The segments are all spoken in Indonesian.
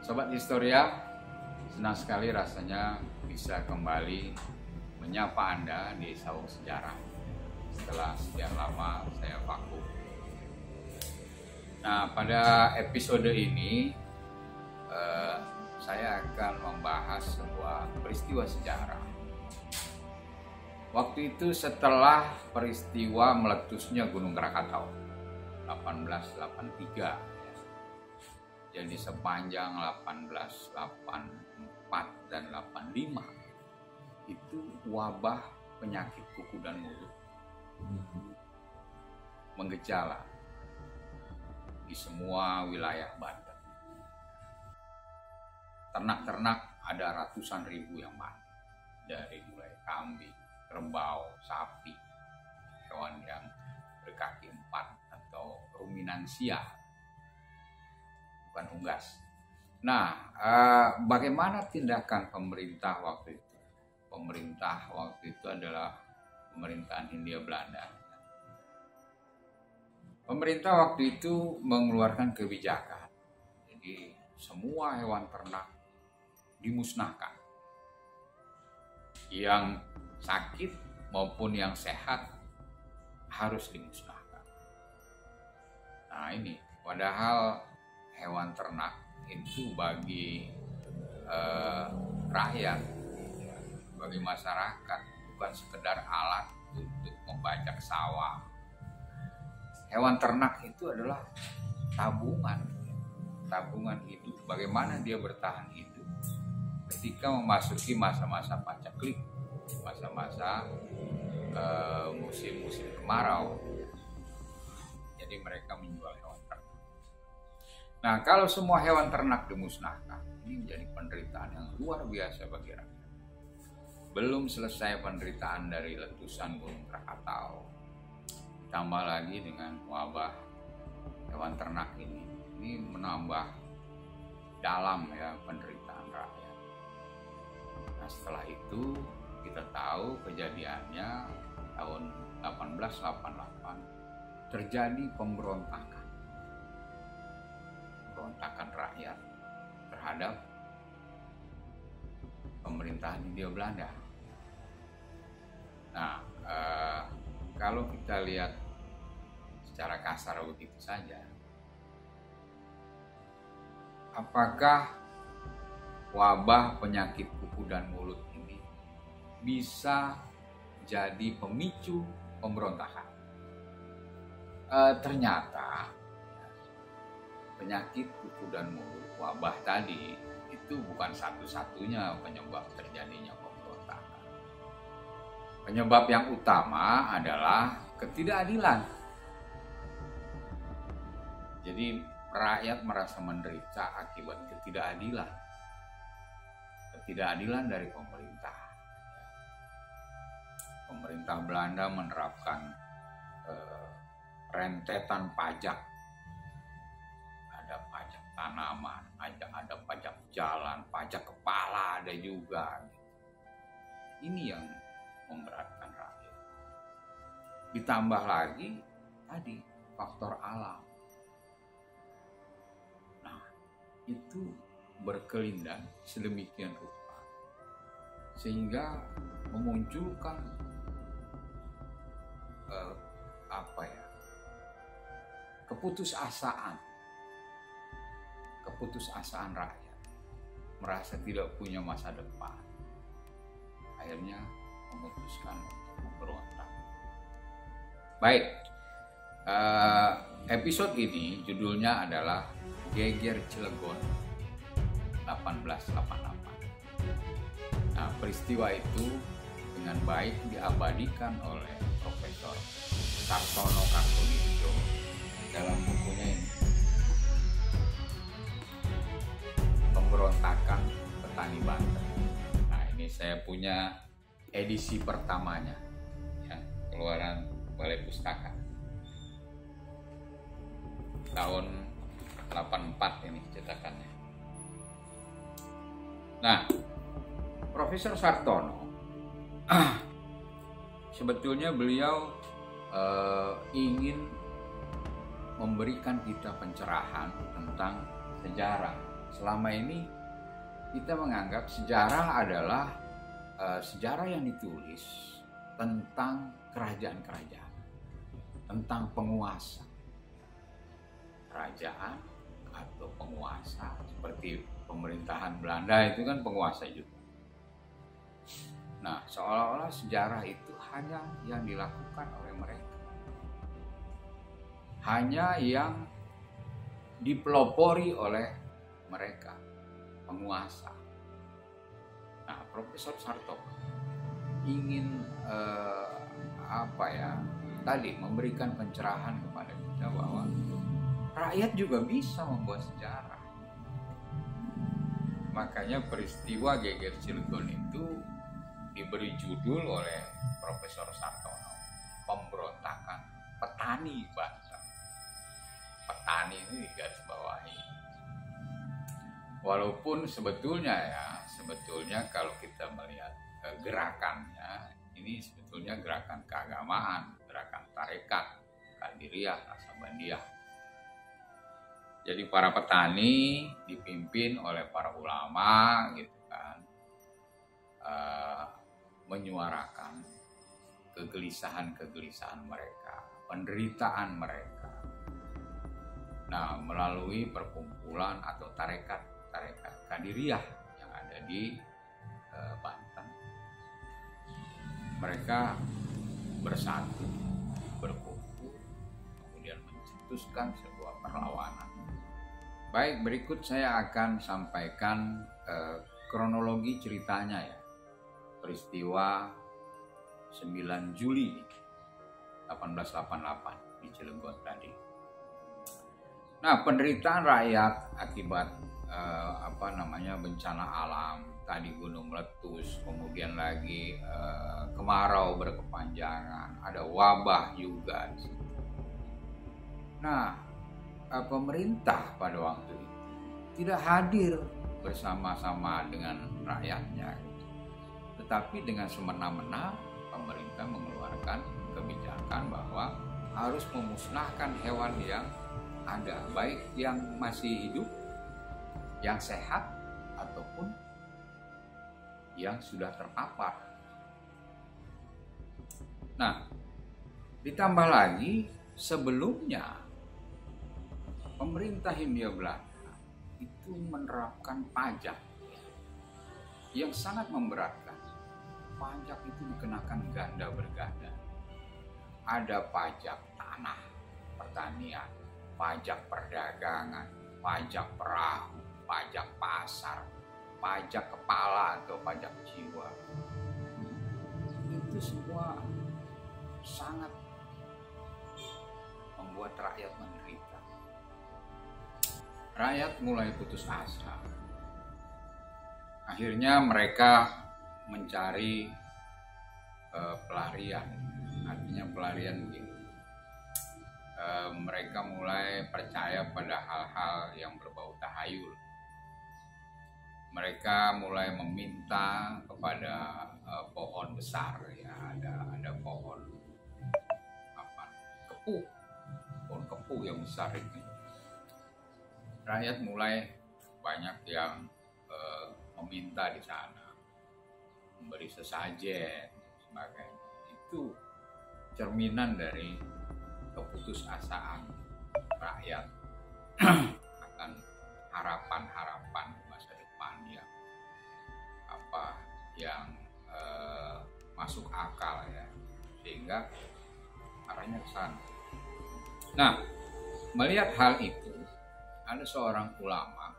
Sobat Historia, senang sekali rasanya bisa kembali menyapa Anda di Sawung Sejarah setelah sekian lama saya vakum. Nah, pada episode ini saya akan membahas sebuah peristiwa sejarah. Waktu itu setelah peristiwa meletusnya Gunung Krakatau 1883. Jadi sepanjang 1884 dan 85 itu wabah penyakit kuku dan mulut menggejala di semua wilayah Banten. Ternak-ternak ada ratusan ribu yang mati, dari mulai kambing, kerbau, sapi, hewan yang berkaki empat atau ruminansia, bukan unggas. Nah, bagaimana tindakan pemerintah waktu itu? Pemerintah waktu itu adalah pemerintahan Hindia Belanda. Pemerintah waktu itu mengeluarkan kebijakan. Jadi semua hewan ternak dimusnahkan. Yang sakit maupun yang sehat harus dimusnahkan. Nah ini, padahal hewan ternak itu bagi rakyat, bagi masyarakat, bukan sekedar alat untuk membajak sawah. Hewan ternak itu adalah tabungan hidup. Bagaimana dia bertahan hidup ketika memasuki masa-masa paceklik, masa-masa musim-musim kemarau. Jadi mereka menjual hewan ternak. Nah, kalau semua hewan ternak dimusnahkan, ini menjadi penderitaan yang luar biasa bagi rakyat. Belum selesai penderitaan dari letusan Gunung Krakatau, tambah lagi dengan wabah hewan ternak ini menambah dalam ya penderitaan rakyat. Nah, setelah itu kita tahu kejadiannya tahun 1888 terjadi pemberontakan rakyat terhadap pemerintahan Hindia Belanda. Nah, kalau kita lihat secara kasar begitu saja, apakah wabah penyakit kuku dan mulut ini bisa jadi pemicu pemberontakan? Ternyata penyakit kuku dan mulut, wabah tadi, itu bukan satu-satunya penyebab terjadinya pemberontakan. Penyebab yang utama adalah ketidakadilan. Jadi rakyat merasa menderita akibat ketidakadilan. Ketidakadilan dari pemerintah. Pemerintah Belanda menerapkan rentetan pajak. Ada pajak tanaman, ada pajak jalan, pajak kepala ada juga. Ini yang memberatkan rakyat. Ditambah lagi tadi faktor alam. Nah, itu berkelindan sedemikian rupa sehingga memunculkan keputusasaan rakyat, merasa tidak punya masa depan, akhirnya memutuskan untuk memberontak. Baik, episode ini judulnya adalah Geger Cilegon 1888. Nah, peristiwa itu dengan baik diabadikan oleh Profesor Sartono Kartodinjo dalam bukunya ini, Pemberontakan Petani Banten. Nah, ini saya punya edisi pertamanya, ya, keluaran Balai Pustaka tahun 84 ini cetakannya. Nah, Profesor Sartono sebetulnya beliau ingin memberikan kita pencerahan tentang sejarah selama ini kita menganggap sejarah adalah sejarah yang ditulis tentang kerajaan-kerajaan, tentang penguasa, kerajaan atau penguasa. Seperti pemerintahan Belanda itu kan penguasa juga. Nah, seolah-olah sejarah itu hanya yang dilakukan oleh mereka, hanya yang dipelopori oleh mereka, penguasa. Nah, Profesor Sarto ingin tadi memberikan pencerahan kepada kita bahwa rakyat juga bisa membuat sejarah. Makanya peristiwa Geger Cilegon itu diberi judul oleh Profesor Sartono, pemberontakan petani Banten. Petani ini digaris bawahi. Walaupun sebetulnya kalau kita melihat gerakannya, ini sebetulnya gerakan keagamaan, gerakan tarekat, Qadiriyah, Naksabandiyah. Jadi para petani dipimpin oleh para ulama gitu kan, menyuarakan kegelisahan mereka, penderitaan mereka. Nah, melalui perkumpulan atau tarekat Qadiriyah yang ada di Banten, mereka bersatu, berkumpul, kemudian mencetuskan sebuah perlawanan. Baik, berikut saya akan sampaikan kronologi ceritanya ya. Peristiwa 9 Juli 1888 di Cilegon tadi. Nah, penderitaan rakyat akibat bencana alam, tadi gunung meletus, kemudian lagi kemarau berkepanjangan, ada wabah juga di situ. Nah, pemerintah pada waktu itu tidak hadir bersama-sama dengan rakyatnya, tetapi dengan semena-mena pemerintah mengeluarkan kebijakan bahwa harus memusnahkan hewan yang ada, baik yang masih hidup, yang sehat, ataupun yang sudah terpapar. Nah, ditambah lagi sebelumnya pemerintah Hindia Belanda itu menerapkan pajak yang sangat memberatkan. Pajak itu dikenakan ganda berganda. Ada pajak tanah, pertanian, pajak perdagangan, pajak perahu, pajak pasar, pajak kepala atau pajak jiwa. Itu semua sangat membuat rakyat menderita. Rakyat mulai putus asa. Akhirnya mereka mencari pelarian. Artinya pelarian begini. Mereka mulai percaya pada hal-hal yang berbau tahayul. Mereka mulai meminta kepada pohon besar, ya, ada pohon kepuh, pohon kepuh yang besar ini. Rakyat mulai banyak yang meminta di sana, memberi sesajen, sebagainya. Itu cerminan dari keputusasaan rakyat akan harapan-harapan masa depan yang masuk akal ya, sehingga arahnya ke sana. Nah, melihat hal itu, ada seorang ulama,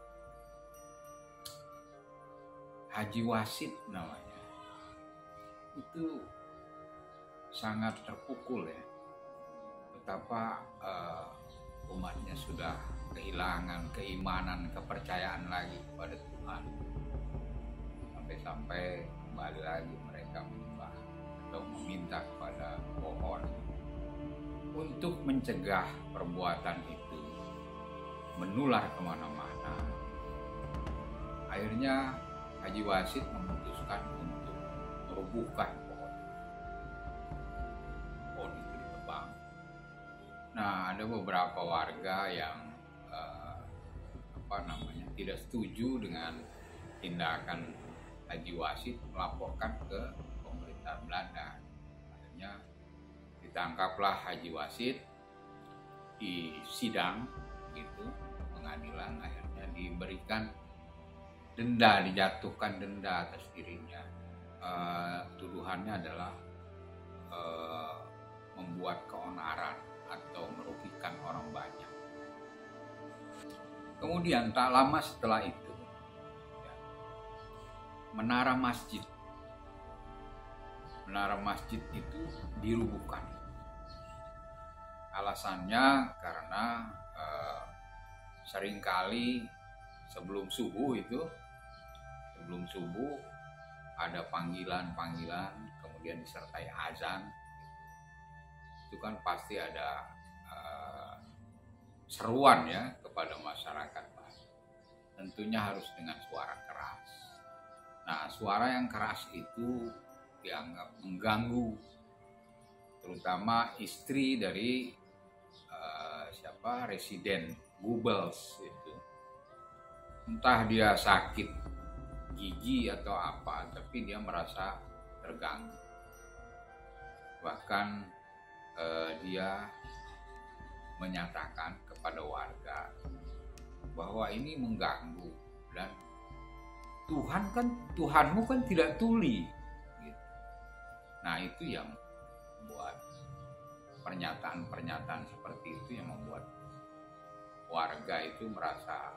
Haji Wasid namanya, itu sangat terpukul ya, betapa umatnya sudah kehilangan keimanan, kepercayaan lagi kepada Tuhan, sampai kembali lagi mereka menyembah atau meminta kepada pohon untuk mencegah perbuatan itu menular kemana-mana. Akhirnya Haji Wasid memutuskan untuk merubuhkan pohon itu ditebang. Nah, ada beberapa warga yang tidak setuju dengan tindakan Haji Wasid melaporkan ke pemerintah Belanda. Akhirnya ditangkaplah Haji Wasid, di sidang gitu, pengadilan, akhirnya diberikan denda, dijatuhkan denda atas dirinya. Tuduhannya adalah membuat keonaran atau merugikan orang banyak. Kemudian tak lama setelah itu, menara masjid itu dirubuhkan. Alasannya karena seringkali sebelum subuh ada panggilan, kemudian disertai azan. Itu kan pasti ada seruan ya kepada masyarakat. Tentunya harus dengan suara keras. Nah, suara yang keras itu dianggap mengganggu, terutama istri dari Residen Goebbels itu. Entah dia sakit gigi atau apa, tapi dia merasa terganggu. Bahkan dia menyatakan kepada warga bahwa ini mengganggu, dan Tuhanmu kan tidak tuli gitu. Nah, itu yang membuat pernyataan seperti itu yang membuat warga itu merasa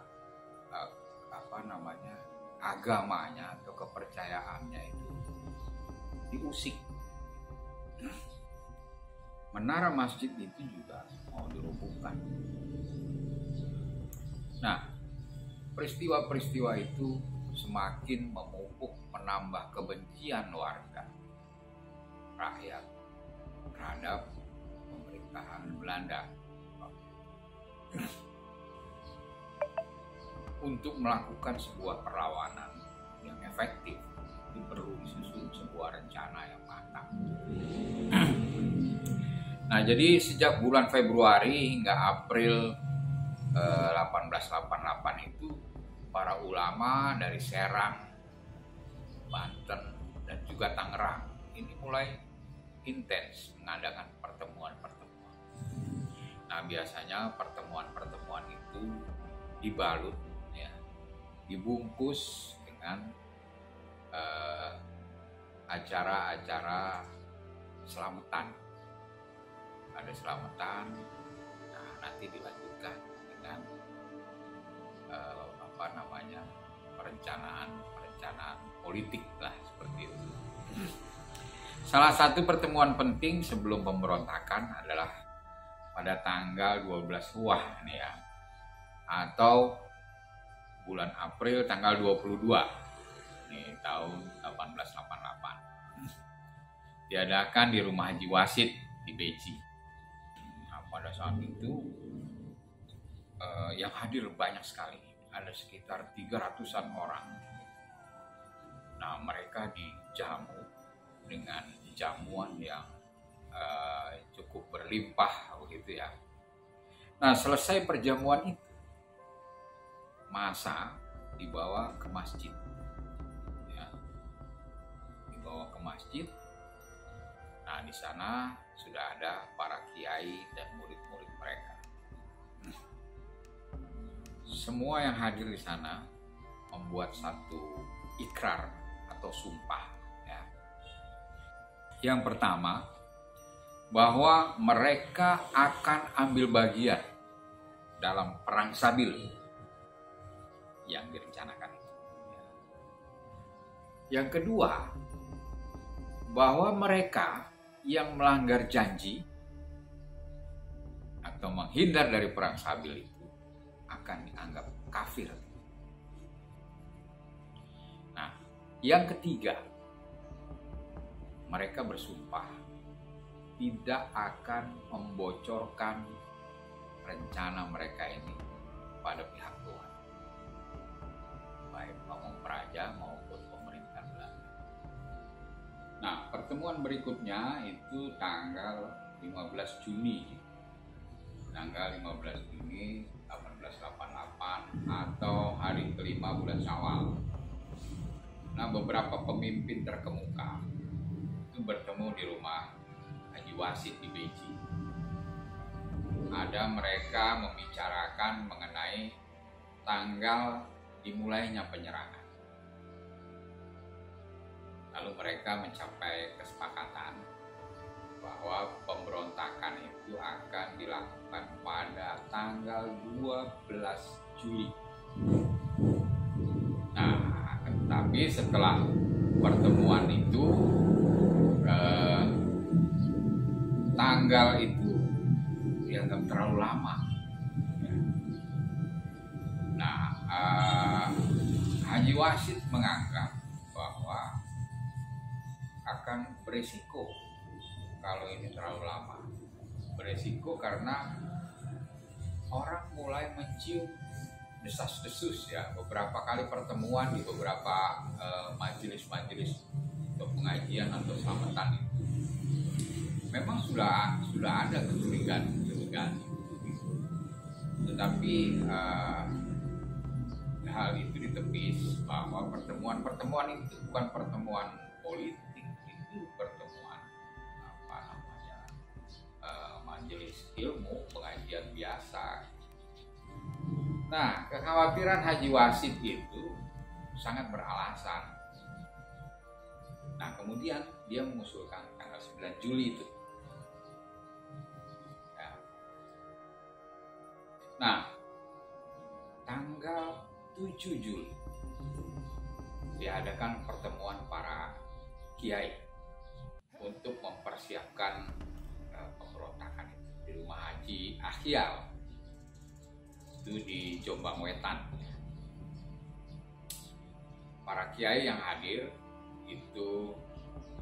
agamanya atau kepercayaannya itu diusik. Menara masjid itu juga mau dirobohkan. Nah, peristiwa-peristiwa itu semakin memupuk, menambah kebencian warga rakyat terhadap pemerintahan Belanda. Untuk melakukan sebuah perlawanan yang efektif, itu perlu disusun sebuah rencana yang matang. Nah, jadi sejak bulan Februari hingga April 1888 itu, para ulama dari Serang, Banten, dan juga Tangerang ini mulai intens mengadakan pertemuan-pertemuan. Nah, biasanya pertemuan-pertemuan itu dibalut, ya, dibungkus dengan acara-acara selamatan. Ada selamatan, nah nanti dilanjutkan dengan perencanaan politik lah, seperti itu. Salah satu pertemuan penting sebelum pemberontakan adalah pada tanggal 12 Wah nih ya, atau bulan April tanggal 22 nih tahun 1888. Diadakan di rumah Haji Wasid di Beji. Nah, pada saat itu yang hadir banyak sekali, ada sekitar 300-an orang. Nah, mereka dijamu dengan jamuan yang cukup berlimpah begitu ya. Nah, selesai perjamuan itu, massa dibawa ke masjid, ya, dibawa ke masjid. Nah, di sana sudah ada para kiai dan murid-murid mereka. Semua yang hadir di sana membuat satu ikrar atau sumpah, ya. Yang pertama, bahwa mereka akan ambil bagian dalam perang Sabil yang direncanakan itu. Yang kedua, bahwa mereka yang melanggar janji atau menghindar dari perang Sabil itu akan dianggap kafir. Nah, yang ketiga, mereka bersumpah tidak akan membocorkan rencana mereka ini pada pihak Tuhan, baik Pamong Praja maupun pemerintah Belanda. Nah, pertemuan berikutnya itu tanggal 15 Juni. Tanggal 15 Juni 1888 atau hari kelima bulan Syawal. Nah, beberapa pemimpin terkemuka itu bertemu di rumah Haji Wasid di Beijing. Ada mereka membicarakan mengenai tanggal dimulainya penyerangan. Lalu mereka mencapai kesepakatan bahwa pemberontakan itu akan dilakukan pada tanggal 12 Juli. Nah, tapi setelah pertemuan itu, tanggal itu dianggap terlalu lama. Nah, Haji Wasid menganggap bahwa akan beresiko kalau ini terlalu lama. Beresiko karena orang mulai mencium desas-desus ya, beberapa kali pertemuan di beberapa majelis-majelis untuk pengajian atau selamatan itu. Memang sudah ada kecurigaan, tetapi hal itu ditepis bahwa pertemuan itu bukan pertemuan politik, itu pertemuan majelis ilmu, pengajian biasa. Nah, kekhawatiran Haji Wasid itu sangat beralasan. Nah, kemudian dia mengusulkan tanggal 9 Juli itu. Ya. Nah, tanggal 7 Juli diadakan pertemuan para kiai untuk mempersiapkan pemberontakan itu di rumah Haji Akhyal itu di Jombang Wetan. Para kiai yang hadir itu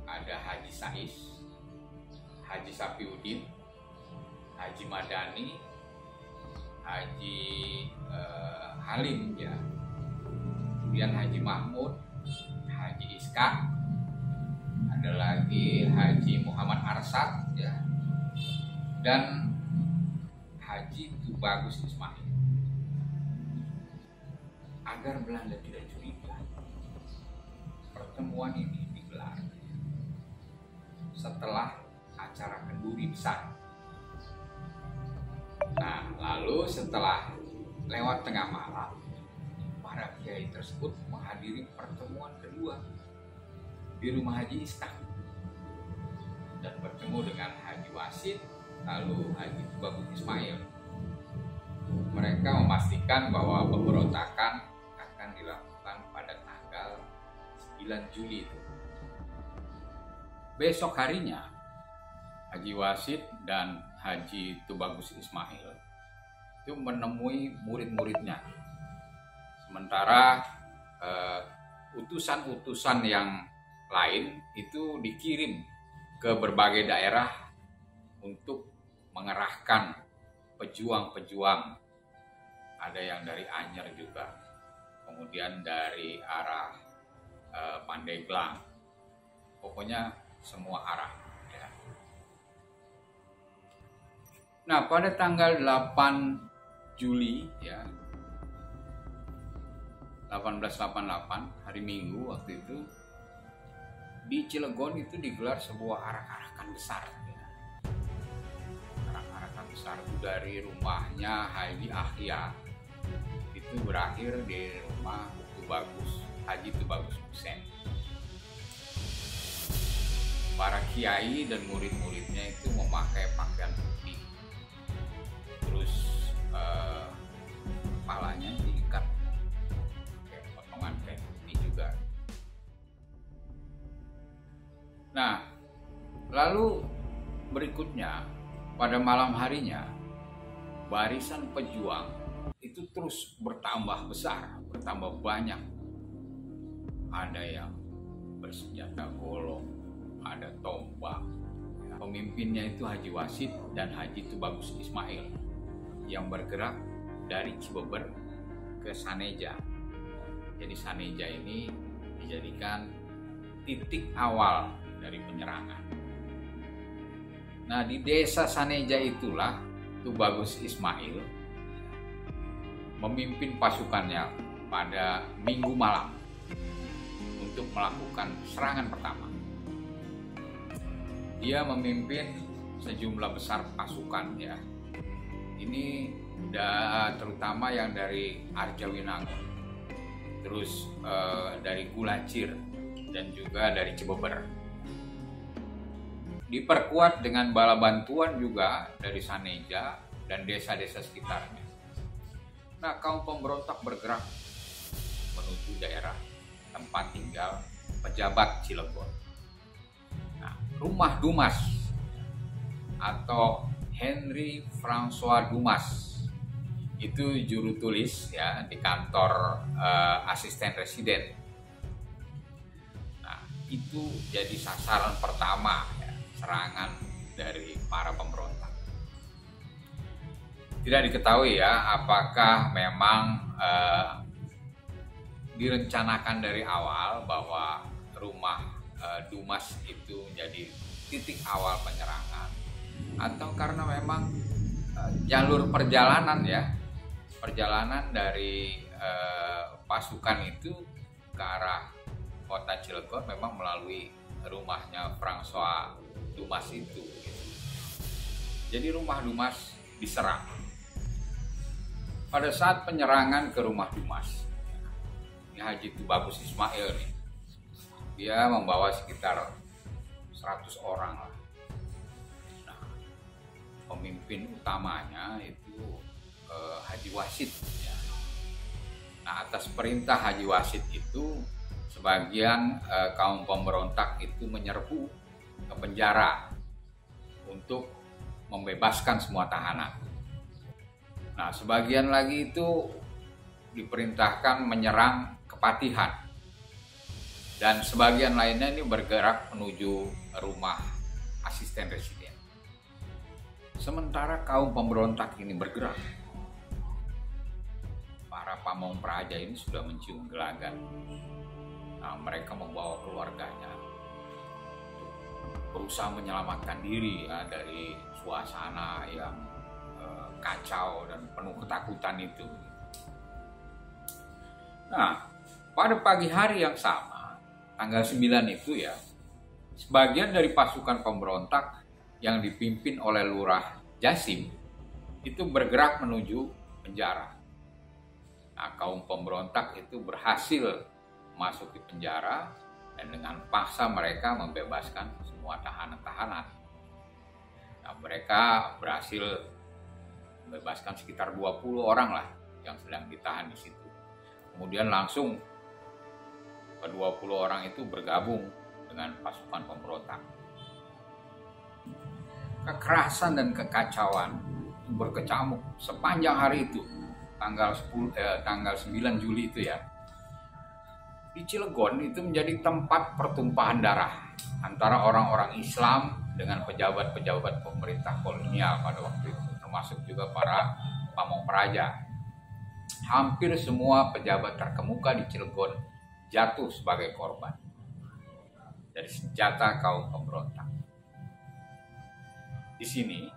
ada Haji Sais, Haji Sapiuddin, Haji Madani, Haji Halim ya, kemudian Haji Mahmud, Haji Iskak, ada lagi Haji Muhammad Arsad ya, dan Haji Tubagus Ismail. Agar Belanda tidak curiga, pertemuan ini digelar setelah acara kenduri besar. Nah, lalu setelah lewat tengah malam, para kiai tersebut menghadiri pertemuan kedua di rumah Haji Iskak dan bertemu dengan Haji Wasid, lalu Haji Tubagus Ismail. Mereka memastikan bahwa pemberontakan akan dilakukan pada tanggal 9 Juli itu. Besok harinya, Haji Wasid dan Haji Tubagus Ismail itu menemui murid-muridnya. Sementara utusan-utusan yang lain itu dikirim ke berbagai daerah untuk mengerahkan pejuang-pejuang. Ada yang dari Anyer juga, kemudian dari arah Pandeglang, pokoknya semua arah ya. Nah, pada tanggal 8 Juli ya 1888, hari Minggu waktu itu, di Cilegon itu digelar sebuah arak-arakan besar ya. Arak-arakan besar itu dari rumahnya Haji Akhyal itu berakhir di rumah Haji Tubagus Hussein. Para kiai dan murid-muridnya itu memakai pakaian putih, terus kepalanya diikat pakai potongan kain putih juga. Nah, lalu berikutnya pada malam harinya, barisan pejuang itu terus bertambah besar, bertambah banyak. Ada yang bersenjata golok, ada tombak. Pemimpinnya itu Haji Wasid dan Haji Tubagus Ismail yang bergerak dari Cibeber ke Saneja. Jadi Saneja ini dijadikan titik awal dari penyerangan. Nah, di desa Saneja itulah Tubagus Ismail memimpin pasukannya pada Minggu malam untuk melakukan serangan pertama. Dia memimpin sejumlah besar pasukan ya. Ini terutama yang dari Arjawinangun, terus dari Gulacir dan juga dari Cibeber. Diperkuat dengan bala bantuan juga dari Saneja dan desa-desa sekitarnya. Nah, kaum pemberontak bergerak menuju daerah tempat tinggal pejabat Cilegon. Nah, Rumah Dumas atau Henry François Dumas itu juru tulis ya di kantor asisten residen. Nah, itu jadi sasaran pertama ya, serangan dari para pemberontak. Tidak diketahui ya apakah memang direncanakan dari awal bahwa rumah Dumas itu menjadi titik awal penyerangan, atau karena memang jalur perjalanan dari pasukan itu ke arah kota Cilegon memang melalui rumahnya François Dumas itu. Jadi rumah Dumas diserang. Pada saat penyerangan ke rumah Dumas, ini Haji Tubagus Ismail nih, dia membawa sekitar 100 orang lah. Nah, pemimpin utamanya itu Haji Wasid ya. Nah, atas perintah Haji Wasid itu sebagian kaum pemberontak itu menyerbu ke penjara untuk membebaskan semua tahanan. Nah, sebagian lagi itu diperintahkan menyerang Kepatihan. Dan sebagian lainnya ini bergerak menuju rumah asisten residen. Sementara kaum pemberontak ini bergerak, para pamong praja ini sudah mencium gelagat. Nah, mereka membawa keluarganya berusaha menyelamatkan diri ya, dari suasana yang kacau dan penuh ketakutan itu. Nah, pada pagi hari yang sama, tanggal 9 itu ya, sebagian dari pasukan pemberontak yang dipimpin oleh Lurah Jasim itu bergerak menuju penjara. Nah, kaum pemberontak itu berhasil masuk di penjara dan dengan paksa mereka membebaskan semua tahanan-tahanan. Nah, mereka berhasil membebaskan sekitar 20 orang lah yang sedang ditahan di situ. Kemudian langsung ke 20 orang itu bergabung dengan pasukan pemberontak. Kekerasan dan kekacauan berkecamuk sepanjang hari itu, tanggal 9 Juli itu ya. Di Cilegon itu menjadi tempat pertumpahan darah antara orang-orang Islam dengan pejabat-pejabat pemerintah kolonial pada waktu itu, termasuk juga para pamong praja. Hampir semua pejabat terkemuka di Cilegon jatuh sebagai korban dari senjata kaum pemberontak. Di sini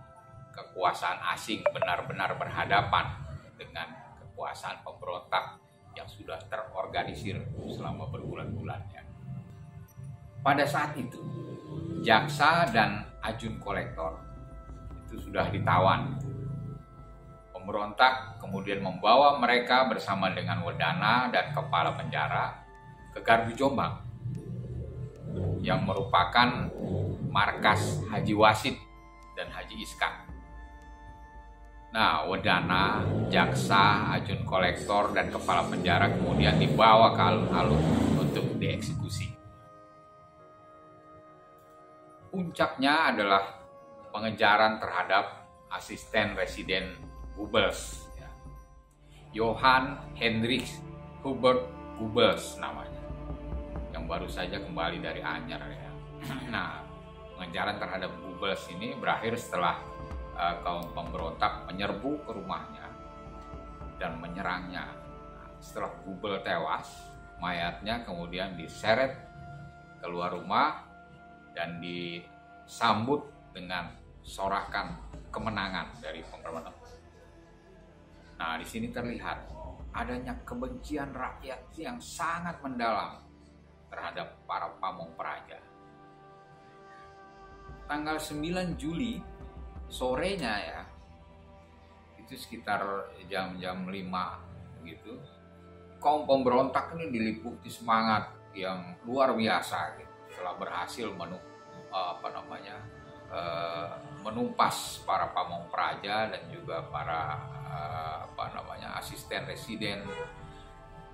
kekuasaan asing benar-benar berhadapan dengan kekuasaan pemberontak yang sudah terorganisir selama berbulan-bulan ya. Pada saat itu, jaksa dan ajun kolektor itu sudah ditawan. Pemberontak kemudian membawa mereka bersama dengan Wedana dan kepala penjara ke Gardu Jombang yang merupakan markas Haji Wasid dan Haji Iskak. Nah, Wedana, jaksa, ajun kolektor, dan kepala penjara kemudian dibawa ke alun-alun untuk dieksekusi. Puncaknya adalah pengejaran terhadap asisten residen Goebbels, ya. Johann Heinrich Hubert Goebbels namanya, yang baru saja kembali dari Anyar ya. Nah, pengejaran terhadap Goebbels ini berakhir setelah kaum pemberontak menyerbu ke rumahnya dan menyerangnya. Setelah Goebbels tewas, mayatnya kemudian diseret keluar rumah dan disambut dengan sorakan kemenangan dari pemberontak. Nah, di sini terlihat adanya kebencian rakyat yang sangat mendalam terhadap para pamong praja. Tanggal 9 Juli sorenya ya, itu sekitar jam-jam 5 gitu, kaum pemberontak ini diliputi semangat yang luar biasa gitu, setelah berhasil menumpas para pamong praja dan juga para asisten residen.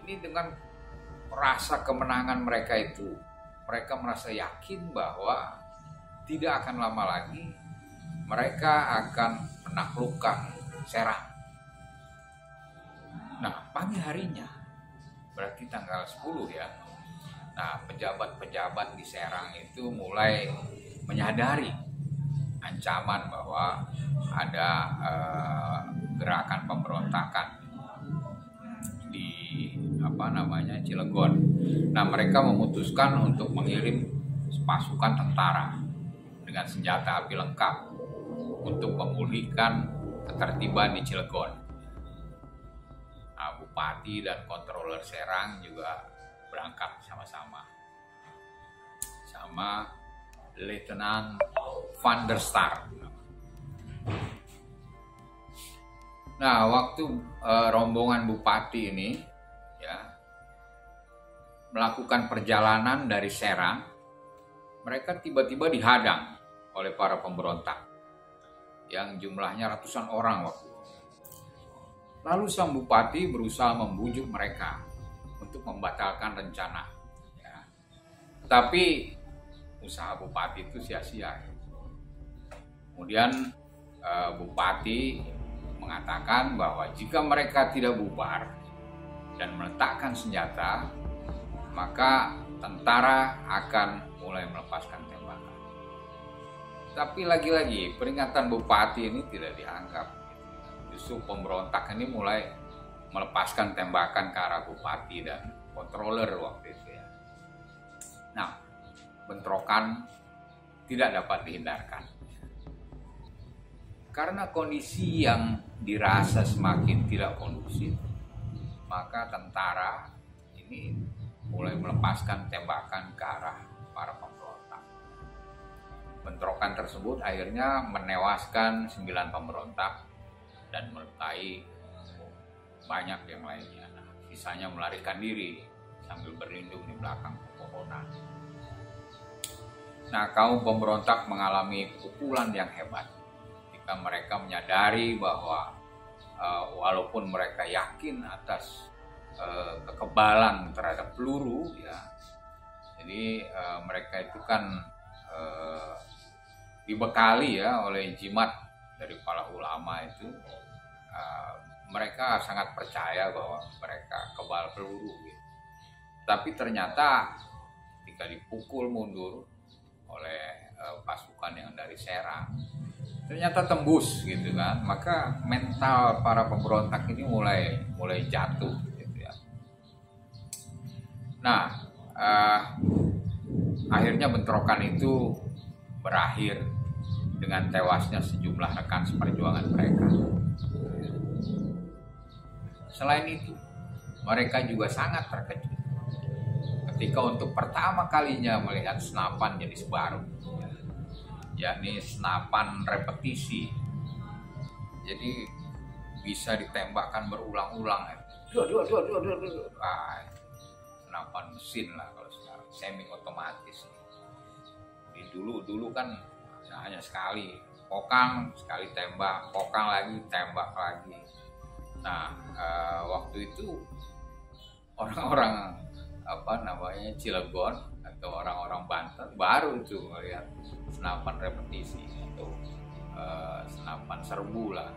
Ini dengan rasa kemenangan mereka itu, mereka merasa yakin bahwa tidak akan lama lagi mereka akan menaklukkan Serang. Nah, pagi harinya, berarti tanggal 10 ya. Nah, pejabat-pejabat di Serang itu mulai menyadari ancaman bahwa ada gerakan pemberontakan di Cilegon. Nah, mereka memutuskan untuk mengirim pasukan tentara dengan senjata api lengkap untuk memulihkan ketertiban di Cilegon. Nah, Bupati dan Controller Serang juga berangkat sama-sama, sama Letnan Van der Star. Nah, waktu rombongan Bupati ini ya melakukan perjalanan dari Serang, mereka tiba-tiba dihadang oleh para pemberontak yang jumlahnya ratusan orang waktu itu. Lalu sang Bupati berusaha membujuk mereka untuk membatalkan rencana. Ya. Tapi usaha Bupati itu sia-sia. Kemudian Bupati mengatakan bahwa jika mereka tidak bubar dan meletakkan senjata, maka tentara akan mulai melepaskan tembakan. Tapi lagi-lagi peringatan Bupati ini tidak dianggap. Justru pemberontak ini mulai melepaskan tembakan ke arah Bupati dan Controller waktu itu ya. Nah, bentrokan tidak dapat dihindarkan. Karena kondisi yang dirasa semakin tidak kondusif, maka tentara ini mulai melepaskan tembakan ke arah para pemberontak. Bentrokan tersebut akhirnya menewaskan 9 pemberontak dan melukai banyak yang lainnya. Nah, sisanya melarikan diri sambil berlindung di belakang pepohonan. Nah, kaum pemberontak mengalami pukulan yang hebat ketika mereka menyadari bahwa walaupun mereka yakin atas kekebalan terhadap peluru ya, jadi mereka itu kan dibekali ya oleh jimat dari para ulama itu, mereka sangat percaya bahwa mereka kebal peluru gitu. Tapi ternyata ketika dipukul mundur oleh pasukan yang dari Serang, ternyata tembus gitu kan, maka mental para pemberontak ini mulai jatuh gitu ya. Nah, akhirnya bentrokan itu berakhir dengan tewasnya sejumlah rekan seperjuangan mereka. Selain itu, mereka juga sangat terkejut ketika untuk pertama kalinya melihat senapan jenis baru, yakni senapan repetisi. Jadi bisa ditembakkan berulang-ulang. Senapan mesin lah kalau sekarang, semi otomatis. Di dulu kan hanya sekali, pokang sekali tembak, pokang lagi tembak lagi. Nah, waktu itu orang-orang Cilegon atau orang-orang Banten baru itu melihat senapan repetisi atau senapan serbu lah,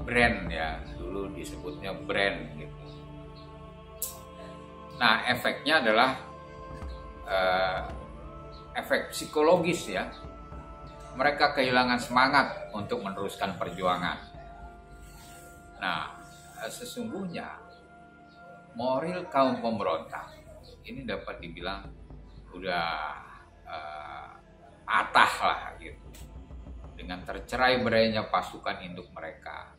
brand ya, dulu disebutnya brand gitu. Nah, efeknya adalah efek psikologis ya, mereka kehilangan semangat untuk meneruskan perjuangan. Nah, sesungguhnya moral kaum pemberontak ini dapat dibilang udah patah lah gitu, dengan tercerai berainya pasukan induk mereka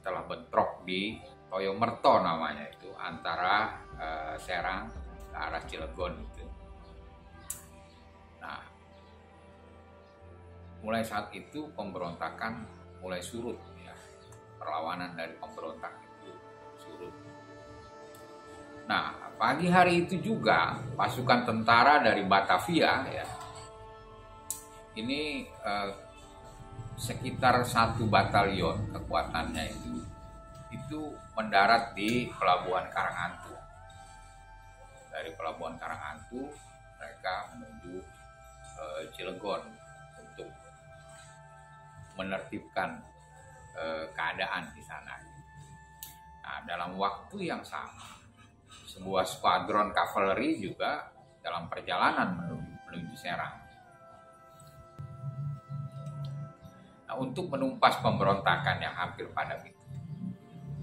setelah bentrok di Toyomerto namanya itu, antara Serang ke arah Cilegon itu. Nah, mulai saat itu pemberontakan mulai surut ya. Perlawanan dari pemberontak itu surut. Nah, pagi hari itu juga pasukan tentara dari Batavia ya, ini sekitar 1 batalion kekuatannya itu mendarat di Pelabuhan Karangantu. Dari Pelabuhan Karangantu mereka menuju Cilegon untuk menertibkan keadaan di sana. Nah, dalam waktu yang sama, sebuah skuadron kavaleri juga dalam perjalanan menuju Serang. Nah, untuk menumpas pemberontakan yang hampir padam itu,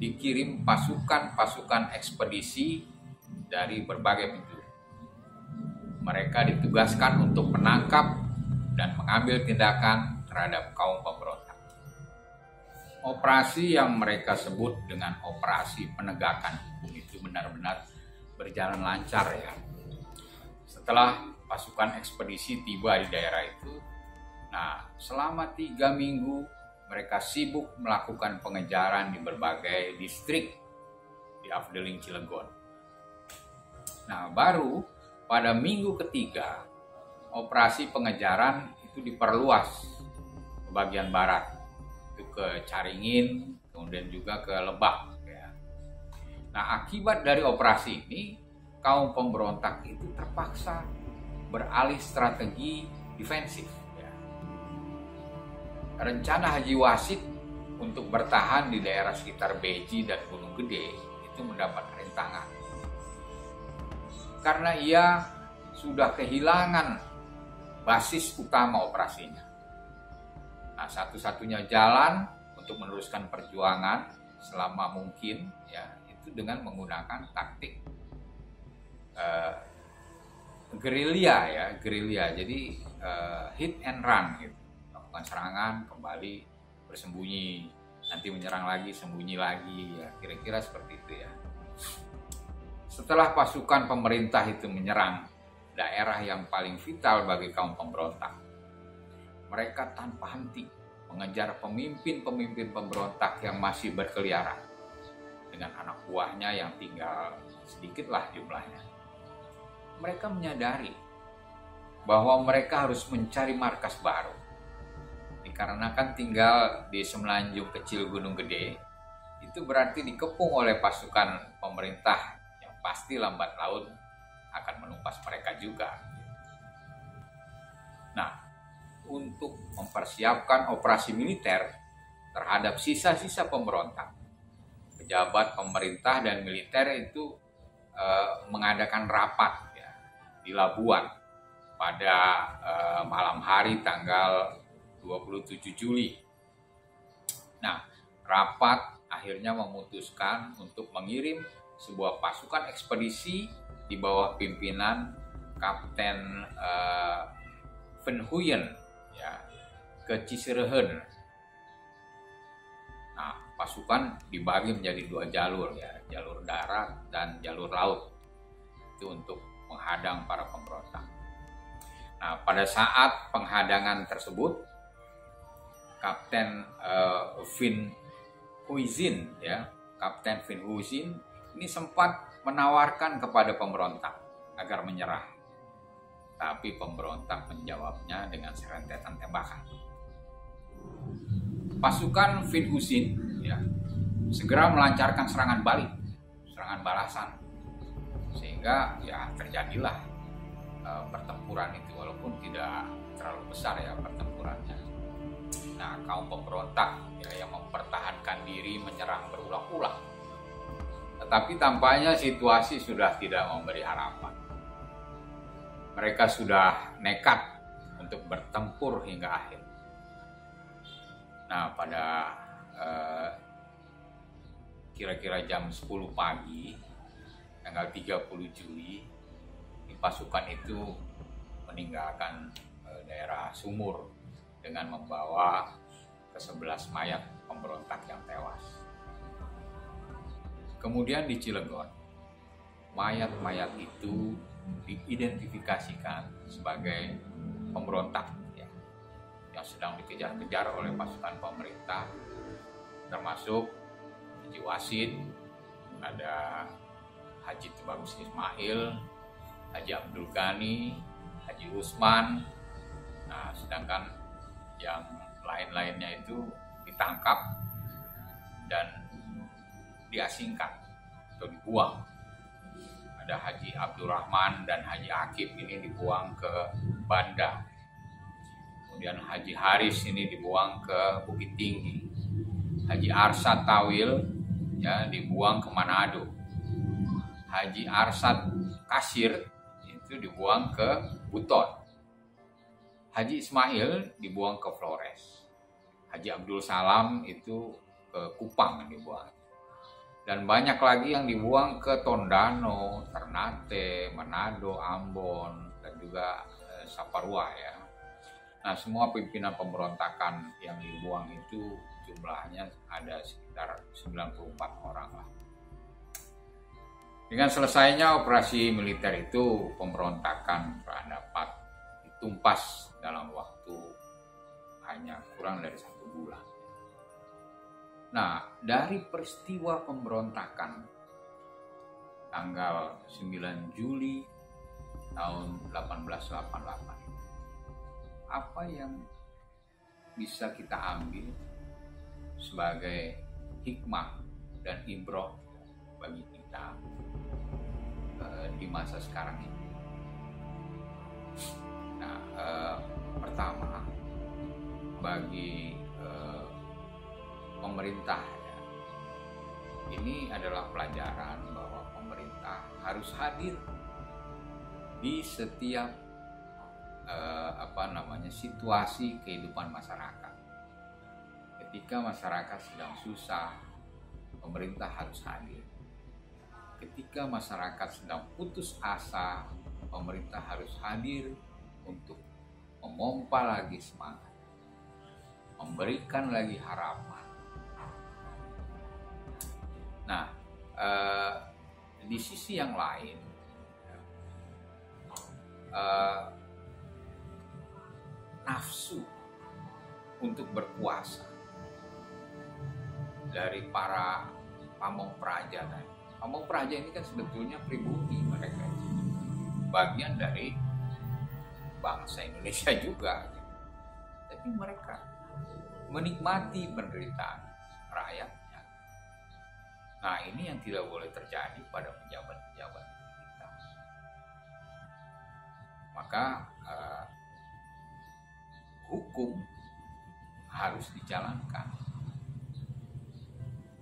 dikirim pasukan-pasukan ekspedisi dari berbagai penjuru. Mereka ditugaskan untuk menangkap dan mengambil tindakan terhadap kaum pemberontak. Operasi yang mereka sebut dengan operasi penegakan hukum itu benar-benar berjalan lancar ya. Setelah pasukan ekspedisi tiba di daerah itu, nah selama 3 minggu mereka sibuk melakukan pengejaran di berbagai distrik di Afdeling Cilegon. Nah, baru pada minggu ketiga operasi pengejaran itu diperluas ke bagian barat, itu ke Caringin, kemudian juga ke Lebak ya. Nah, akibat dari operasi ini kaum pemberontak itu terpaksa beralih strategi defensif ya. Rencana Haji Wasid untuk bertahan di daerah sekitar Beji dan Gunung Gede itu mendapat rintangan karena ia sudah kehilangan basis utama operasinya. Nah, satu-satunya jalan untuk meneruskan perjuangan selama mungkin ya itu dengan menggunakan taktik gerilya. Jadi hit and run gitu. Melakukan serangan, kembali bersembunyi, nanti menyerang lagi, sembunyi lagi ya, kira-kira seperti itu ya. Setelah pasukan pemerintah itu menyerang daerah yang paling vital bagi kaum pemberontak, mereka tanpa henti mengejar pemimpin-pemimpin pemberontak yang masih berkeliaran dengan anak buahnya yang tinggal sedikitlah jumlahnya. Mereka menyadari bahwa mereka harus mencari markas baru. Dikarenakan tinggal di semenanjung kecil Gunung Gede, itu berarti dikepung oleh pasukan pemerintah yang pasti lambat laun akan menumpas mereka juga. Nah, untuk mempersiapkan operasi militer terhadap sisa-sisa pemberontak, pejabat pemerintah dan militer itu mengadakan rapat ya, di Labuan pada malam hari tanggal 27 Juli. Nah, rapat akhirnya memutuskan untuk mengirim sebuah pasukan ekspedisi di bawah pimpinan Kapten Van Huyen ya, ke Cicerehen. Nah, pasukan dibagi menjadi 2 jalur ya, jalur darat dan jalur laut. Itu untuk menghadang para pemberontak. Nah, pada saat penghadangan tersebut, Kapten Van Huizin ya, Kapten Van Huizin ini sempat menawarkan kepada pemberontak agar menyerah. Tapi pemberontak menjawabnya dengan serentetan tembakan. Pasukan Van Huizin ya, segera melancarkan serangan balik, serangan balasan. Sehingga ya terjadilah pertempuran itu, walaupun tidak terlalu besar ya pertempurannya. Nah, kaum pemberontak ya, yang mempertahankan diri menyerang berulang-ulang. Tetapi tampaknya situasi sudah tidak memberi harapan. Mereka sudah nekat untuk bertempur hingga akhir. Nah, pada kira-kira jam 10 pagi, tanggal 30 Juli, pasukan itu meninggalkan daerah Sumur dengan membawa ke-11 mayat pemberontak yang tewas. Kemudian di Cilegon, mayat-mayat itu diidentifikasikan sebagai pemberontak ya, yang sedang dikejar-kejar oleh pasukan pemerintah, termasuk Haji Wasid, ada Haji Tubagus Ismail, Haji Abdul Ghani, Haji Usman. Nah, sedangkan yang lain-lainnya itu ditangkap dan diasingkan atau dibuang. Ada Haji Abdurrahman dan Haji Akib ini dibuang ke Banda. Kemudian Haji Haris ini dibuang ke Bukit Tinggi. Haji Arsad Tawil ya dibuang ke Manado. Haji Arsad Kasir itu dibuang ke Buton. Haji Ismail dibuang ke Flores. Haji Abdul Salam itu ke Kupang dibuang. Dan banyak lagi yang dibuang ke Tondano, Ternate, Manado, Ambon, dan juga Saparua ya. Nah, semua pimpinan pemberontakan yang dibuang itu jumlahnya ada sekitar 94 orang lah. Dengan selesainya operasi militer itu, pemberontakan dapat ditumpas dalam waktu hanya kurang dari 1 bulan. Nah, dari peristiwa pemberontakan tanggal 9 Juli tahun 1888, apa yang bisa kita ambil sebagai hikmah dan ibroh bagi kita di masa sekarang ini? Nah, pertama, bagi pemerintah ya, ini adalah pelajaran bahwa pemerintah harus hadir di setiap situasi kehidupan masyarakat. Ketika masyarakat sedang susah, pemerintah harus hadir. Ketika masyarakat sedang putus asa, pemerintah harus hadir untuk memompa lagi semangat, memberikan lagi harapan. Nah, di sisi yang lain, nafsu untuk berkuasa dari para pamong praja. Pamong praja ini kan sebetulnya pribumi mereka, bagian dari bangsa Indonesia juga, tapi mereka menikmati penderitaan rakyatnya. Nah, ini yang tidak boleh terjadi pada pejabat-pejabat kita. Maka hukum harus dijalankan.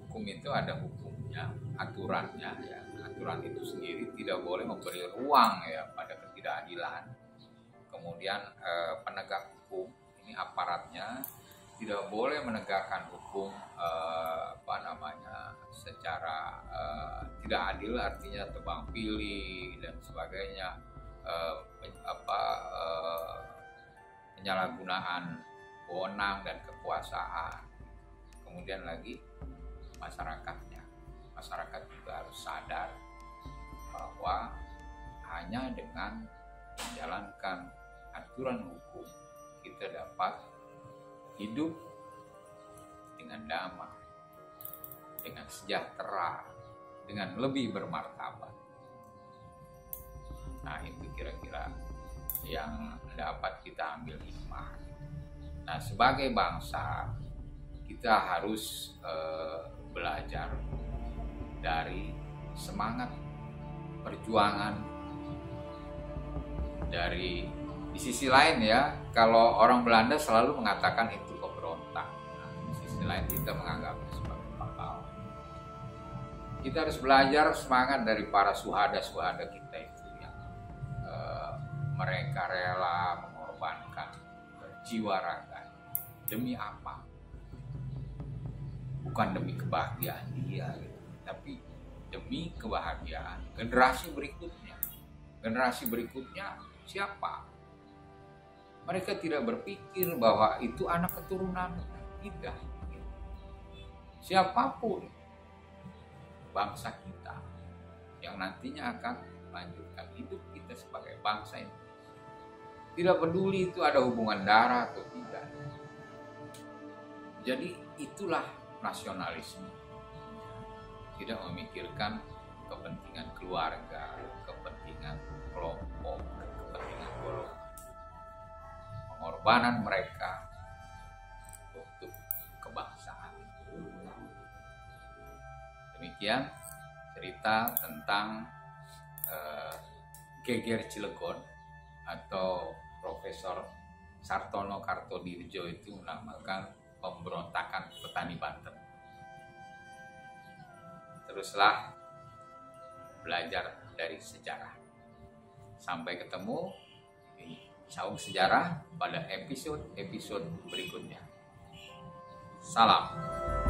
Hukum itu ada hukumnya, aturannya ya. Aturan itu sendiri tidak boleh memberi ruang ya pada ketidakadilan. Kemudian penegak hukum ini aparatnya tidak boleh menegakkan hukum secara tidak adil, artinya tebang pilih dan sebagainya, penyalahgunaan wewenang dan kekuasaan. Kemudian lagi masyarakat juga harus sadar bahwa hanya dengan menjalankan aturan hukum kita dapat hidup dengan damai, dengan sejahtera, dengan lebih bermartabat. Nah, itu kira-kira yang dapat kita ambil hikmah. Nah, sebagai bangsa kita harus belajar dari semangat perjuangan. Di sisi lain ya, kalau orang Belanda selalu mengatakan itu pemberontak. Nah, di sisi lain kita menganggapnya sebagai pahlawan. Kita harus belajar semangat dari para suhada-suhada kita itu yang mereka rela mengorbankan jiwa raga. Demi apa? Bukan demi kebahagiaan dia, tapi demi kebahagiaan generasi berikutnya. Generasi berikutnya siapa? Mereka tidak berpikir bahwa itu anak keturunan. Tidak. Siapapun bangsa kita yang nantinya akan melanjutkan hidup kita sebagai bangsa ini. Tidak peduli itu ada hubungan darah atau tidak. Jadi itulah nasionalisme. Tidak memikirkan kepentingan keluarga, kepentingan kelompok, kepentingan golongan. Pengorbanan mereka untuk kebangsaan. Demikian cerita tentang Geger Cilegon atau Profesor Sartono Kartodirjo itu menamakan pemberontakan petani Banten. Teruslah belajar dari sejarah. Sampai ketemu di Saung Sejarah pada episode-episode berikutnya. Salam.